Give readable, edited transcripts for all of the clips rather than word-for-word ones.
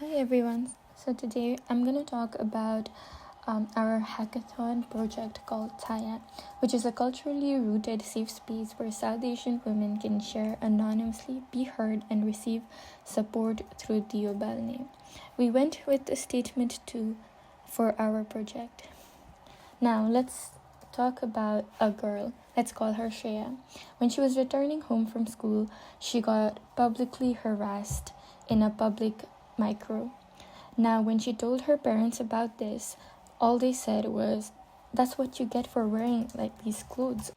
Hi everyone. So today I'm going to talk about our hackathon project called Chhaya, which is a culturally rooted safe space where South Asian women can share anonymously, be heard, and receive support through the name. We went with a statement 2 for our project. Now let's talk about a girl. Let's call her Chhaya. When she was returning home from school, she got publicly harassed in a public micro. Now, when she told her parents about this, all they said was, "That's what you get for wearing these clothes."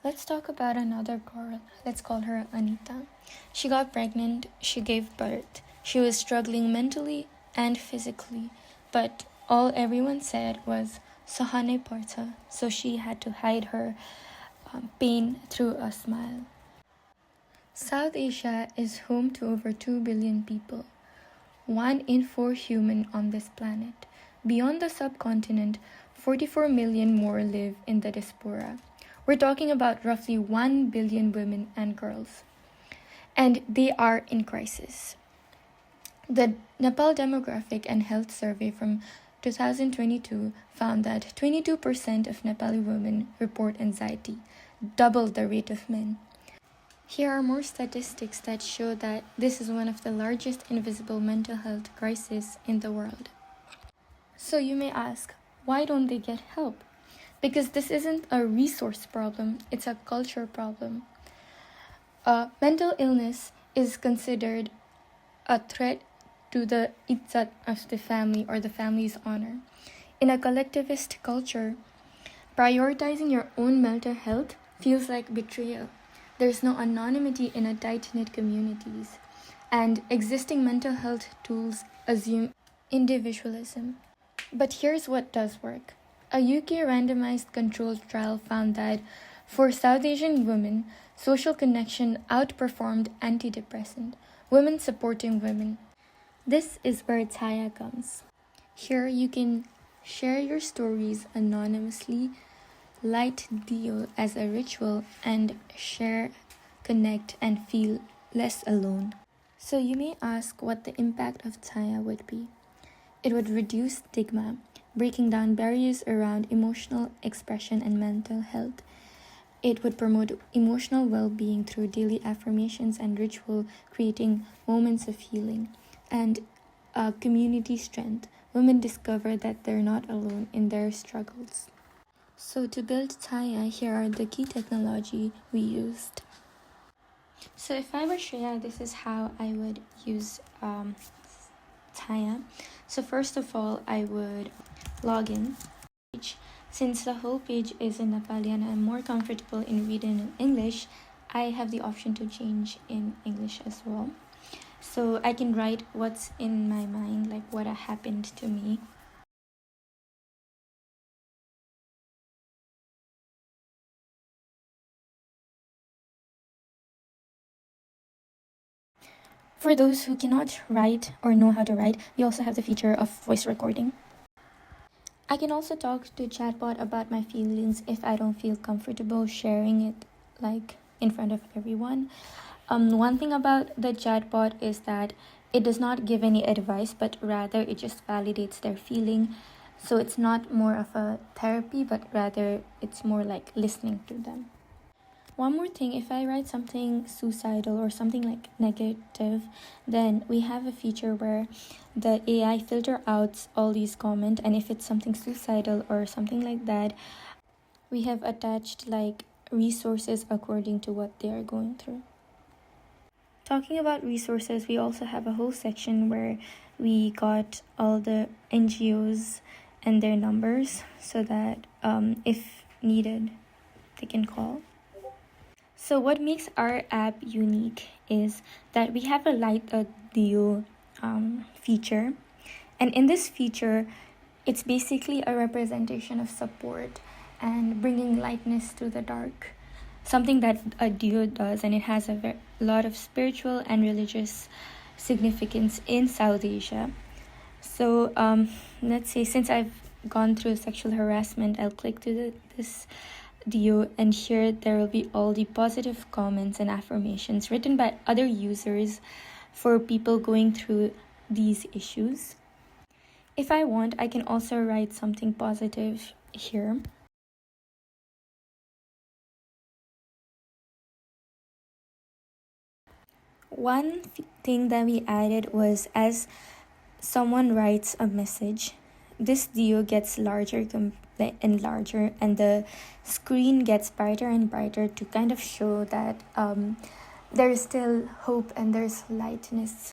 Let's talk about another girl. Let's call her Anita. She got pregnant, she gave birth. She was struggling mentally and physically, but all everyone said was, "Sahane parta," so she had to hide her pain through a smile. South Asia is home to over 2 billion people. 1 in 4 human on this planet. Beyond the subcontinent, 44 million more live in the diaspora. We're talking about roughly 1 billion women and girls. And they are in crisis. The Nepal Demographic and Health Survey from 2022 found that 22% of Nepali women report anxiety, double the rate of men. Here are more statistics that show that this is one of the largest invisible mental health crises in the world. So you may ask, why don't they get help? Because this isn't a resource problem, it's a culture problem. Mental illness is considered a threat to the izzat of the family or the family's honor. In a collectivist culture, prioritizing your own mental health feels like betrayal. There's no anonymity in a tight-knit communities, and existing mental health tools assume individualism. But here's what does work. A UK randomized controlled trial found that for South Asian women, social connection outperformed antidepressant, women supporting women. This is where Chhaya comes. Here you can share your stories anonymously, light deal as a ritual, and share, connect, and feel less alone. So you may ask what the impact of Chhaya would be. It would reduce stigma, breaking down barriers around emotional expression and mental health. It would promote emotional well-being through daily affirmations and ritual, creating moments of healing and community strength. Women discover that they're not alone in their struggles. So to build Chhaya, here are the key technology we used. So if I were Chhaya, this is how I would use Chhaya. So first of all, I would log in. Since the whole page is in Nepali and I'm more comfortable in reading in English, I have the option to change in English as well. So I can write what's in my mind, like what happened to me. For those who cannot write or know how to write, we also have the feature of voice recording. I can also talk to chatbot about my feelings if I don't feel comfortable sharing it in front of everyone. One thing about the chatbot is that it does not give any advice, but rather it just validates their feeling. So it's not more of a therapy, but rather it's more like listening to them. One more thing, if I write something suicidal or something negative, then we have a feature where the AI filter out all these comments, and if it's something suicidal or something like that, we have attached resources according to what they are going through. Talking about resources, we also have a whole section where we got all the NGOs and their numbers so that if needed, they can call. So what makes our app unique is that we have a light deal feature. And in this feature, it's basically a representation of support and bringing lightness to the dark. Something that a deal does, and it has a lot of spiritual and religious significance in South Asia. So let's say since I've gone through sexual harassment, I'll click to this Dio, and here there will be all the positive comments and affirmations written by other users for people going through these issues. If I want, I can also write something positive here. One thing that we added was as someone writes a message, this dio gets larger and larger, and the screen gets brighter and brighter to kind of show that there's still hope and there's lightness